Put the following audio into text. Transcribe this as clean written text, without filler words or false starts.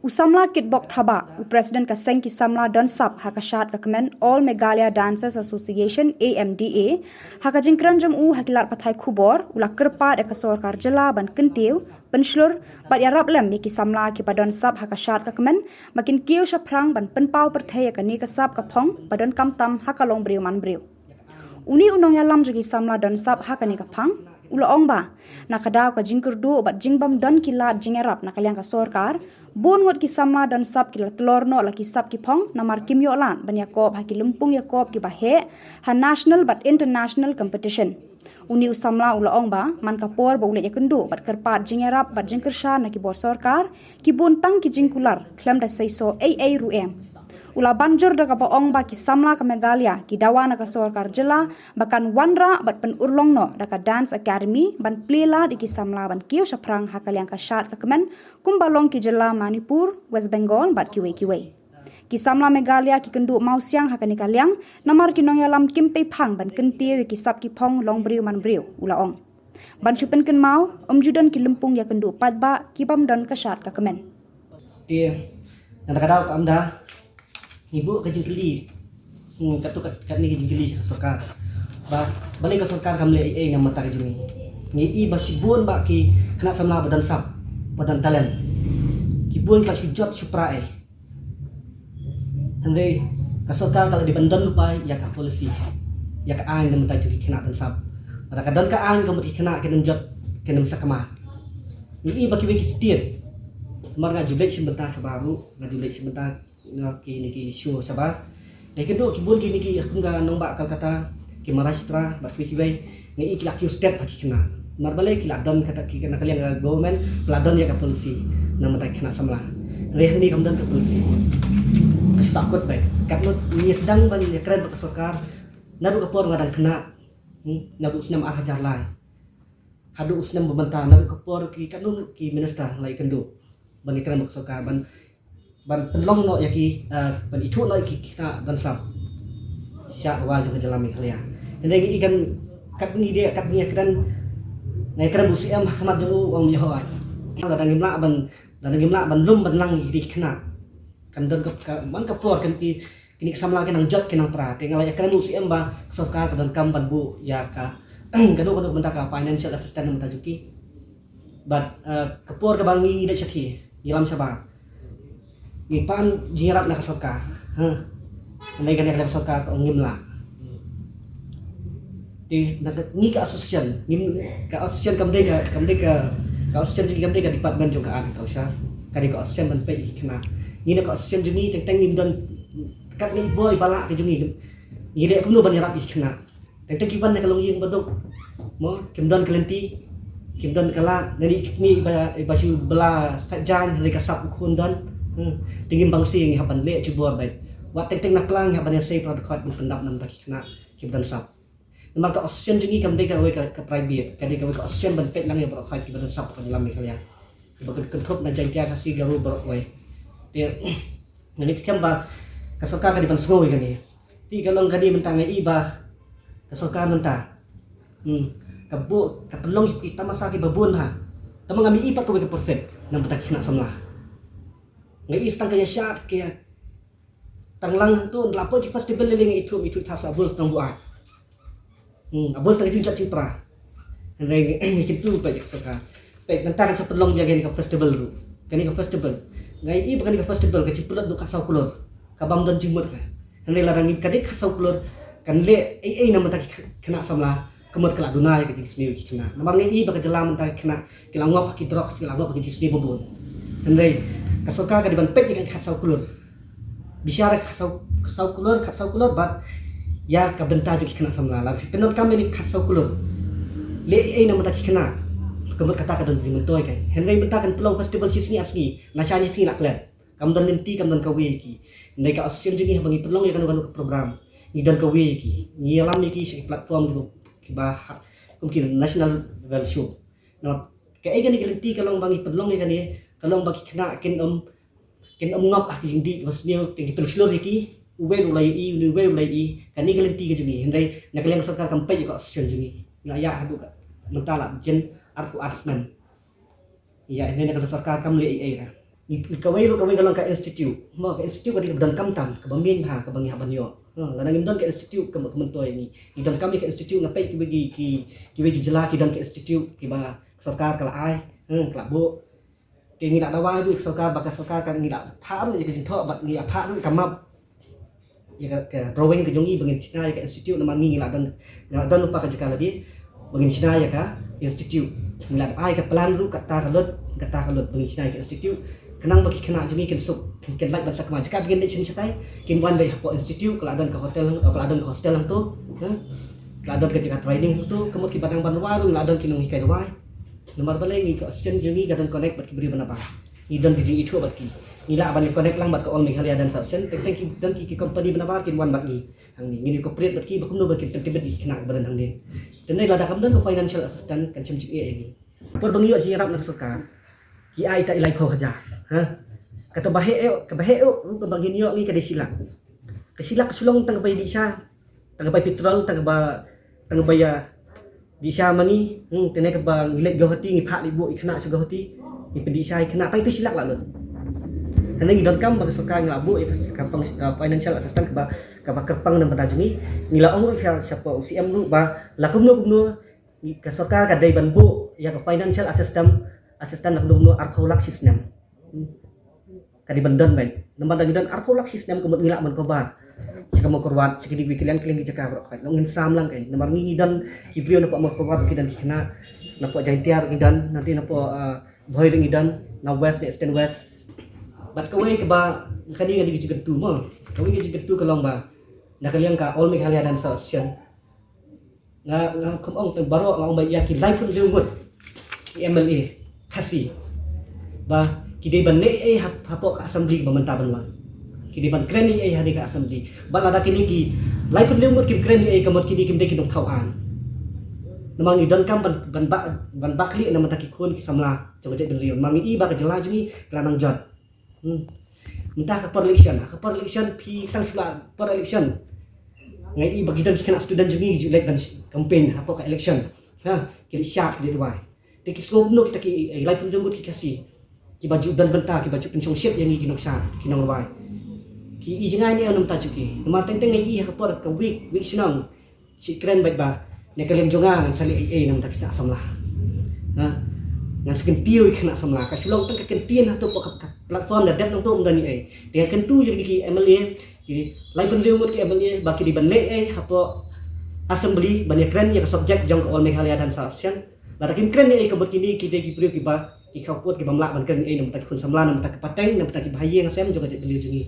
Usamla kitbok thaba, President Kaseng ki samla don sab hakashat kakemen All Meghalaya Dancers Association AMDA, hakajingkran jong hakilat pathai khubor, ula kerpa de kasorkar jela ban kentiu, penslur, bat yarap lem ki samla ki padon sab hakashat kakemen, makin kiu shaprang ban penpau perthaya kani kasab kapong, padon kamtam hakalong briu man briu. Uni unong yalam jogi samla don sab hakani kapang, ula ongba nakadaw ka jingkurdu bat jingbam don kilat jingerap nakalyang ka sorkar bon ngot ki samla don sab ki telorno la ki sab ki phong namar kim yo lan ban yakob ha ki lumpung yakob ki bahe ha national but international competition uni usamla ula ongba man kapor ba ule yakundu bat kerpat jingerap bat jingkersha na ki bor sorkar ki bon tang ki jingkular klem da seiso ai ruem ula banjur da kapa ongba ki samla ka Meghalaya ki dawana ka sorkar jela bakan wanra bat pen urlongno da ka dance academy ban plela di ki samla ban kiyo shaprang hakalyang ka shat ka kemen kumbalong ki jela Manipur West Bengal bat kiwe ki samla Meghalaya ki kendu mausiang hakani kalyang namar ki nong yalam kimpe phang ban kentie ki sap ki phong long briu man briu ula ong ban chupen ken mau judan ki lumpung ya kendu patba ki bam don ka shat ka kemen dia nak kadau ka amda ibu ke jingkeli katu kat ni ke jingkeli sorkar ba balik ke sorkar kamle ngam mata ke jungi ni ba sibun ba ki kena samla badan sap badan talent ki bun kelas job supra hande ka sorkar kalau dibandan lupa ya ka polisi ya ka ang ngam mata jungi kena dan sap pada kadang ka ang ngam kena ke job ke nam sakama ni ba ki setiap marga jublek sebentar sabaru ngajulek sebentar niki show sabah kedua kibun niki aku nga nong bakal kata ki Maharashtra bat ki bai ni iki laki step baki kena marbale ki ladon kata ki kena kalian government ladon ya ka polisi nama tak kena samla reh ni kamdan ka polisi sakut bai katno ni sedang ban ya keren ka sorkar naru ka por ngadang kena naru usnam hajar lai hadu usnam bebantah naru ka por ki katno ki minister lai kendo ban keren ka sorkar ban penlong no yaki ban itu no yaki kena ban sap syak wa jo kejalam kalian ndeng ikan kat ni dia kat ni kan ngai kan busi am hamat jo wang johor dan gimla ban lum ban lang di kena kan don ka man ka por kan ti kini samla kan nang jot kan pra te ngalaya kan busi am ba sokar dan kam ban bu ya ka kanu kanu bentak ka financial assistant mata juki bat kapor ka bangi ida chathi yilam sabah Ipan jirap nak sorkar, lagi kan nak sorkar kau ngimla. Di nak ni ke asosian, ke asosian kamde ka asosian jadi kamde ka department juga kau sah, kadi ka asosian ban pay kena. Ni nak asosian juni teng nim don kat ni boy balak ke juni. Ni dia kuno ban yarap kena. Teng kiban nak kalong ying baduk. Mo kimdon kelenti, kimdon kala dari ni baju bela sajan dari kasap ukundon. Tingin bangsi yang haban le cibor baik. Wat teng nak pelang haban yang say protokol pendap nam tak kena kibdan sap. Nampak ka option jengi kam deka we ka private. Kadi ka we ka option ban pet lang yang protokol kibdan sap pada lam kalian. Bagai kentrop na jangkia kasih garu berok we. Dia next kam ba kasoka ka di ban sngoi kani. Ti kalong kadi mentang iba kasoka menta. Kabu kapelong kita masaki babun ha. Tamang kami ipa ka we ka perfect nam tak kena samlah. Ngai istang kaya syat kaya tanglang tu lapo di festival lele itu tas abus nang buat abus tang cincat cipra ngai itu banyak sekali baik nanti sa pelong dia gani ka festival ru gani ka festival ngai i bukan ka festival ka cipulot do kasau kulor ka bam don jimut ka ngai larang kadi kasau kulor kan le ai na mata kena samla kemut kala dunai ka jenis ni kena namang ngai i baka jelam mata kena kilangwa paki drugs kilangwa paki jenis ni bobon ngai kasoka ka di ban pet dengan kasau kulur bicara kasau kulur bat ya ka benta jadi kena samla la penot kami ni kasau kulur le ai na mata kena kemut kata ka don jimentoy kai henry benta kan pelong festival sisni asni nasani sini nak klet kam don lenti kam don kawe ki ndai ka asien jengi bangi pelong ya kan program ni don kawe ki ni alam ni ki platform ki bah mungkin national level show nah ka ai kan ni lenti kalong bangi pelong ya kan ni kalau bagi kena ken ngap hindi was niyo tinggi terslor iki uwe ulai kani galenti ke juni hendai nak kalian sorkar kampai ko asosian juni ngaya hadu ka mentala jen arku arsman iya ini nak sorkar kam le ai ni kawai galang ka institute mo ka institute ka di dan kam tam ka bamin ha ka bangi haban yo la nang don ka institute ka mentoy ni dan kami ka institute ngapai ki bagi jela ki dan ka institute ki ba sarkar kala ai kala bo ki ngi da dawai du sarkar ba ka sarkar kan ngi da tha ru ka jing tho bat ngi apha nu kamap ya ka drawing ka jongi bangin china ka institute na mangi ngi la dan lupa ka jika lagi bangin china ya ka institute ngi la ai ka plan ru kata kalut bangin china ka institute kenang bagi kena jengi ken sup ken like bangsa kemaj ka begin sini satai ken wan dai hapo institute kalau ada ke hotel kalau ada ke hostel tu kalau ada ke jaga training tu kemut ki badang banwaru kalau ada kinung hikai wai nomor balai ni ke assistant jengi gadan connect bat beri banapa ni dan biji itu bat ki ni la ban connect lang bat ke all Meghalaya dan assistant thank you dan ki company banapa kin wan bat ni hang ni corporate bat ki bakum no bat ki tebet di kena badan hang ni dan lai lada kam dan ke financial assistant kan cem ni por bangi yo ji rap nak sarkar ki ai ta ilai phau haja ha kata bahe ke ru ke bangin yo ni ke silak sulong tang bay di sa tang bay petrol tang ya di sa mangi tene ke bang gilet gahati ngi phak libu ikna se gahati ni pedi sa ikna pa itu silak la lun kana ngi don kam bang soka ngabu ka financial assistant ke ba kerpang dan pada juni ni la ong siapa UCM ru ba lakum no ni ka soka ka dai ban bu ya ka financial assistant nak dulu arkolak sistem kadi bandan baik nampak dan arkolak sistem kemut ngilak man kobar jika mau korwat sekidi wikilan keling jaka bro kai ngin sam lang kai namar ngi dan kibrio napa mau korwat kidan kena napa jaitiar kidan nanti napa boy ring kidan na west extend west bat kawai ke ba kadi ngadi jigentu mo kawai ke jigentu kalong ba na kalian ka all Meghalaya dan association nga kumong tang baro nga umbay yakin life pun diungot MLA kasih bah kidi ban le hapo ka assembly bamantaban lang kidi ban kren ni hari ka assembly balada kini ki lai pun le kim kren ni kamot kidi kim de kinong thawan namang idon kam ban bakli na mataki kun ki samla jogo je belion mangi ba ka jela jini lanang jot mentah ka per election pi tang sila per election ngai i bagi dan kena student jeni julek dan campaign hapo ka election ha kini syak di luar teki skop no kita ki life pun jumut ki kasih ki baju dan benta ki baju pensong ship yang ki noksa ki nang rawai ki i jengai ni anum ta chuki nomar teng ngai i ha por ka week sinang si kren baik ba ne kalem jonga sali ai nam ta kita samlah ha ngan skin piu kena samlah ka sulong teng ka kentien ha to platform da dep nang to mdani ai dia kentu jadi ki MLA ki life pun jumut ki MLA baki di ban le ai ha po assembly banyak kren ya subjek jong ka all Meghalaya dan association la takim kren ni ai ka berkini kita ki priu ki ba ki khapot ki bamla ban kren ai nam ta kun samla nam ta pateng nam ta ki bahaye ngasem joga je beliau jengi